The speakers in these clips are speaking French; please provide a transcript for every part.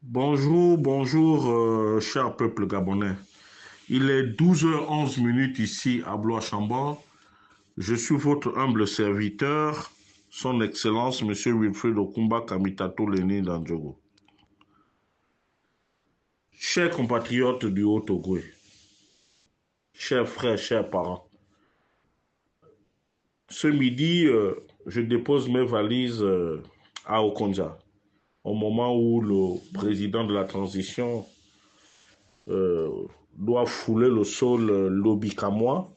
Bonjour, bonjour, cher peuple gabonais. Il est 12h11 ici à Blois-Chambord. Je suis votre humble serviteur, Son Excellence, Monsieur Wilfred Okumba Kamitato Leni Dandjogo. Chers compatriotes du Haut-Togo, chers frères, chers parents, ce midi, je dépose mes valises à Okonja, au moment où le président de la transition doit fouler le sol Lobikamois.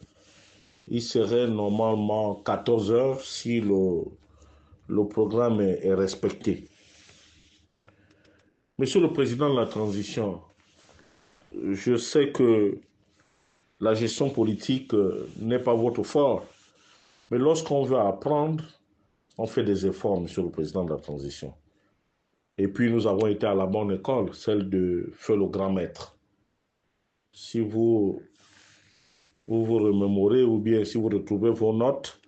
Il serait normalement 14 heures si le programme est respecté. Monsieur le Président de la Transition, je sais que la gestion politique n'est pas votre fort, mais lorsqu'on veut apprendre, on fait des efforts, Monsieur le Président de la Transition. Et puis nous avons été à la bonne école, celle de Feu le Grand Maître. Si vous remémorez ou bien si vous retrouvez vos notes,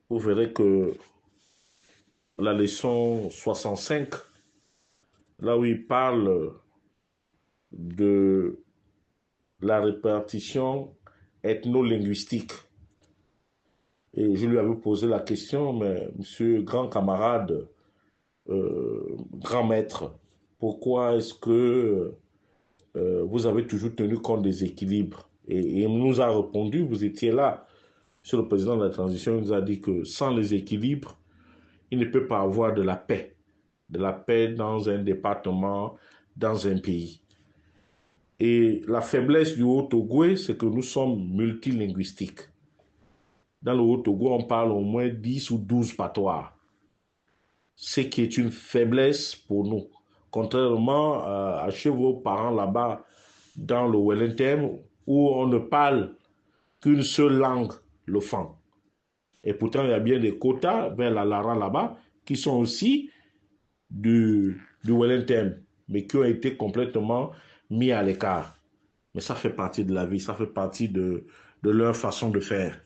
vous verrez que la leçon 65, là où il parle de la répartition ethno-linguistique. Et je lui avais posé la question, mais monsieur grand camarade, grand maître, pourquoi est-ce que vous avez toujours tenu compte des équilibres? Et il nous a répondu, vous étiez là, monsieur le président de la transition, il nous a dit que sans les équilibres, il ne peut pas avoir de la paix dans un département, dans un pays. Et la faiblesse du Haut-Togo, c'est que nous sommes multilinguistiques. Dans le Haut-Togo, on parle au moins 10 ou 12 patois, ce qui est une faiblesse pour nous. Contrairement à chez vos parents là-bas, dans le Wellington, où on ne parle qu'une seule langue, le fan. Et pourtant, il y a bien des quotas vers la Lara là-bas, qui sont aussi du Wellington, mais qui ont été complètement mis à l'écart. Mais ça fait partie de la vie, ça fait partie de leur façon de faire.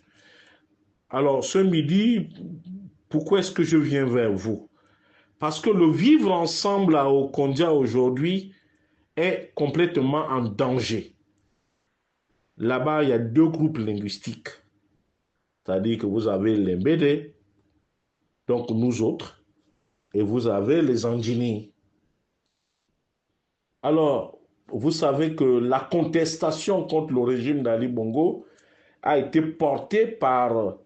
Alors, ce midi, pourquoi est-ce que je viens vers vous? Parce que le vivre ensemble à Okondia aujourd'hui est complètement en danger. Là-bas, il y a deux groupes linguistiques. C'est-à-dire que vous avez les Mbédé, donc nous autres, et vous avez les Andjini. Alors, vous savez que la contestation contre le régime d'Ali Bongo a été portée par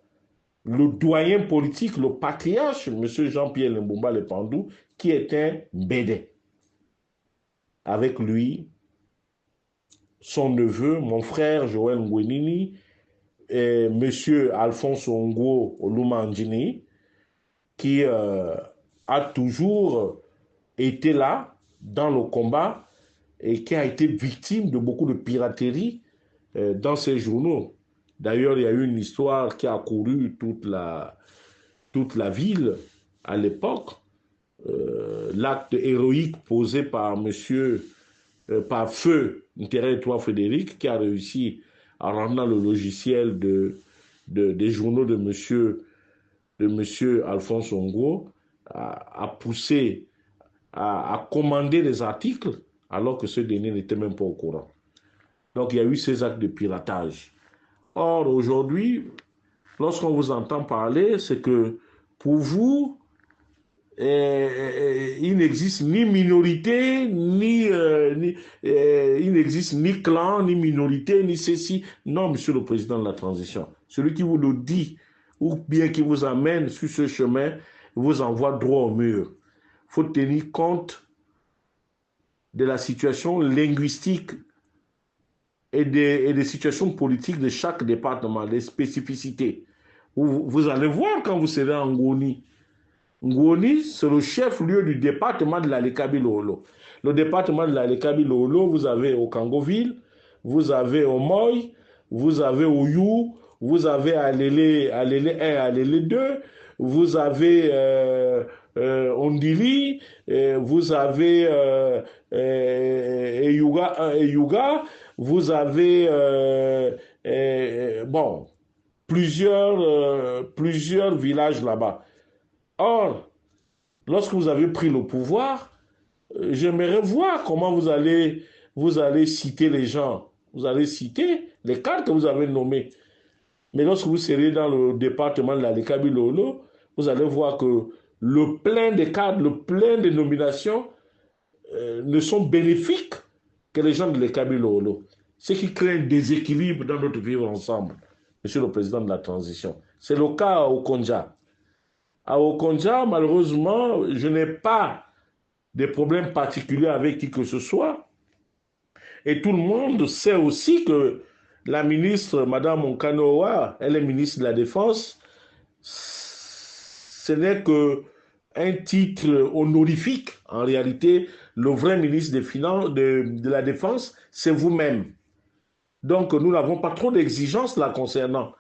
le doyen politique, le patriarche, M. Jean-Pierre Lembomba Lepandou, qui est un Mbédé. Avec lui, son neveu, mon frère Joël Ngwenini, et M. Alphonse Ongo Olumandjini, qui a toujours été là dans le combat et qui a été victime de beaucoup de piraterie dans ses journaux. D'ailleurs, il y a eu une histoire qui a couru toute la ville à l'époque. L'acte héroïque posé par monsieur, par feu Intérêt-toi Frédéric, qui a réussi à rendre le logiciel des journaux de monsieur Alphonse Ongo, a poussé, a commandé des articles alors que ce dernier n'était même pas au courant. Donc il y a eu ces actes de piratage. Or, aujourd'hui, lorsqu'on vous entend parler, c'est que pour vous, il n'existe ni minorité, il n'existe ni clan, ni minorité, ni ceci. Non, monsieur le président de la transition. Celui qui vous le dit, ou bien qui vous amène sur ce chemin, vous envoie droit au mur. Il faut tenir compte de la situation linguistique et des situations politiques de chaque département, des spécificités. Vous allez voir quand vous serez en Ngoni. Ngoni, c'est le chef-lieu du département de la Lekabi-Lolo. Le département de la Lekabi-Lolo, vous avez au Kangoville, vous avez au Moy, vous avez au You, vous avez à Lélé 1, à Lélé 2, vous avez Ondili, vous avez Eyuga 1 et Yuga, vous avez bon, plusieurs villages là-bas. Or, lorsque vous avez pris le pouvoir, j'aimerais voir comment vous allez citer les gens. Vous allez citer les cadres que vous avez nommés. Mais lorsque vous serez dans le département de la Lekabi-Lolo, vous allez voir que le plein des cadres, le plein des nominations ne sont bénéfiques que les gens de Lekabi-Lolo. Ce qui crée un déséquilibre dans notre vivre ensemble, Monsieur le Président de la Transition. C'est le cas à Okonja. À Okonja, malheureusement, je n'ai pas de problèmes particuliers avec qui que ce soit. Et tout le monde sait aussi que la ministre, Madame Onkanoa, elle est ministre de la Défense. Ce n'est que un titre honorifique. En réalité, le vrai ministre des Finances, de la Défense, c'est vous-même. Donc, nous n'avons pas trop d'exigences là concernant.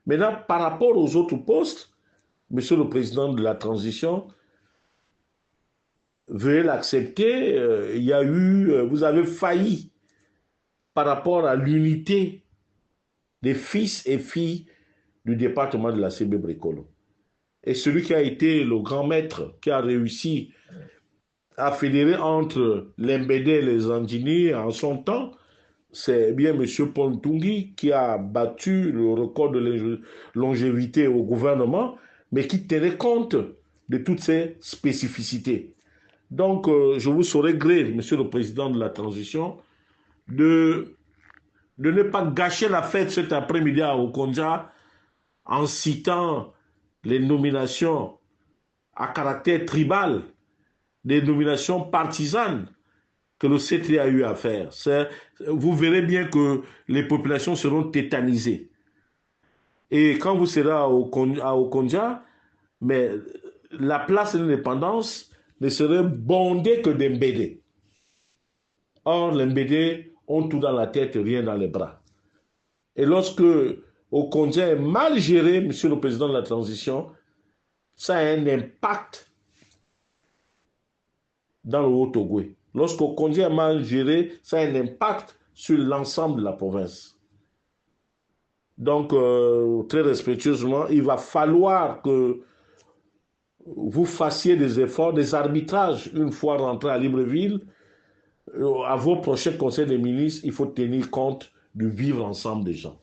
Maintenant, par rapport aux autres postes, Monsieur le Président de la Transition, veuillez l'accepter. Il y a eu, vous avez failli par rapport à l'unité des fils et filles du département de la CB Bricolo. Et celui qui a été le grand maître, qui a réussi à fédérer entre l'Embédé et les Andini en son temps, c'est bien M. Pontungi qui a battu le record de longévité au gouvernement, mais qui tenait compte de toutes ces spécificités. Donc, je vous saurais gré, Monsieur le Président de la Transition, de ne pas gâcher la fête cet après-midi à Okonja en citant les nominations à caractère tribal, des nominations partisanes que le C3 a eu à faire. Vous verrez bien que les populations seront tétanisées. Et quand vous serez à Okonja, mais la place de l'indépendance ne serait bondée que d'Embédé. Or, les Mbédé ont tout dans la tête, rien dans les bras. Et lorsque Okonja est mal géré, Monsieur le Président de la Transition, ça a un impact dans le Haut-Ogooué. Lorsque Okonja est mal géré, ça a un impact sur l'ensemble de la province. Donc, très respectueusement, il va falloir que vous fassiez des efforts, des arbitrages, une fois rentré à Libreville. À vos prochains conseils des ministres, il faut tenir compte du vivre ensemble des gens.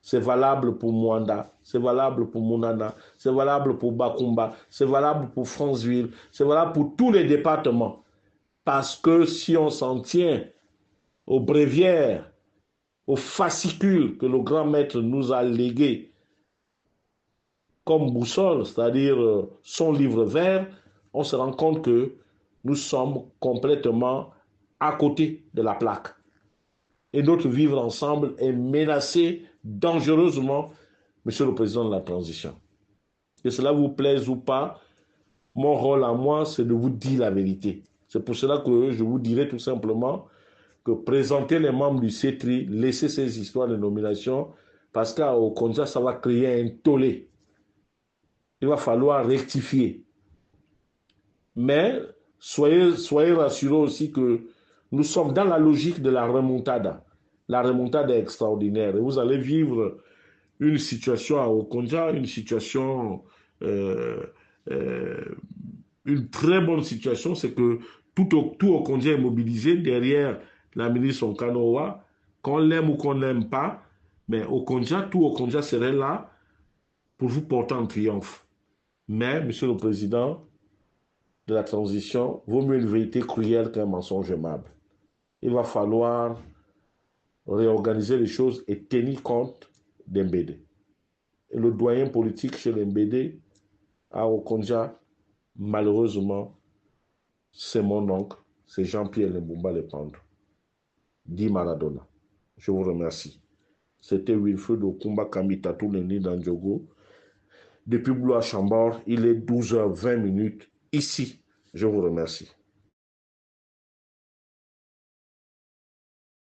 C'est valable pour Mwanda, c'est valable pour Mounana, c'est valable pour Bakumba, c'est valable pour Franceville, c'est valable pour tous les départements. Parce que si on s'en tient aux bréviaires, aux fascicules que le grand maître nous a légués comme boussole, c'est-à-dire son livre vert, on se rend compte que nous sommes complètement à côté de la plaque. Et notre vivre ensemble est menacé dangereusement, Monsieur le Président de la Transition. Que cela vous plaise ou pas, mon rôle à moi, c'est de vous dire la vérité. C'est pour cela que je vous dirai tout simplement que présenter les membres du CETRI, laisser ces histoires de nomination, parce qu'au Konja, ça va créer un tollé. Il va falloir rectifier. Mais soyez rassurés aussi que nous sommes dans la logique de la remontada. La remontada est extraordinaire. Et vous allez vivre une situation à Okonja, une situation, une très bonne situation, c'est que tout Okonja est mobilisé derrière la ministre Onkanoa, qu'on l'aime ou qu'on n'aime pas, mais Okonja, tout Okonja serait là pour vous porter en triomphe. Mais, Monsieur le Président de la Transition, vaut mieux une vérité cruelle qu'un mensonge aimable. Il va falloir réorganiser les choses et tenir compte d'Embédé. Et le doyen politique chez l'Embédé, à Okonja, malheureusement, c'est mon oncle, c'est Jean-Pierre Lembumba Lependre, dit Maradona. Je vous remercie. C'était Wilfred Okumba Kamitatou Leni Dandjogo. Depuis Blois Chambord, il est 12h20 ici. Je vous remercie.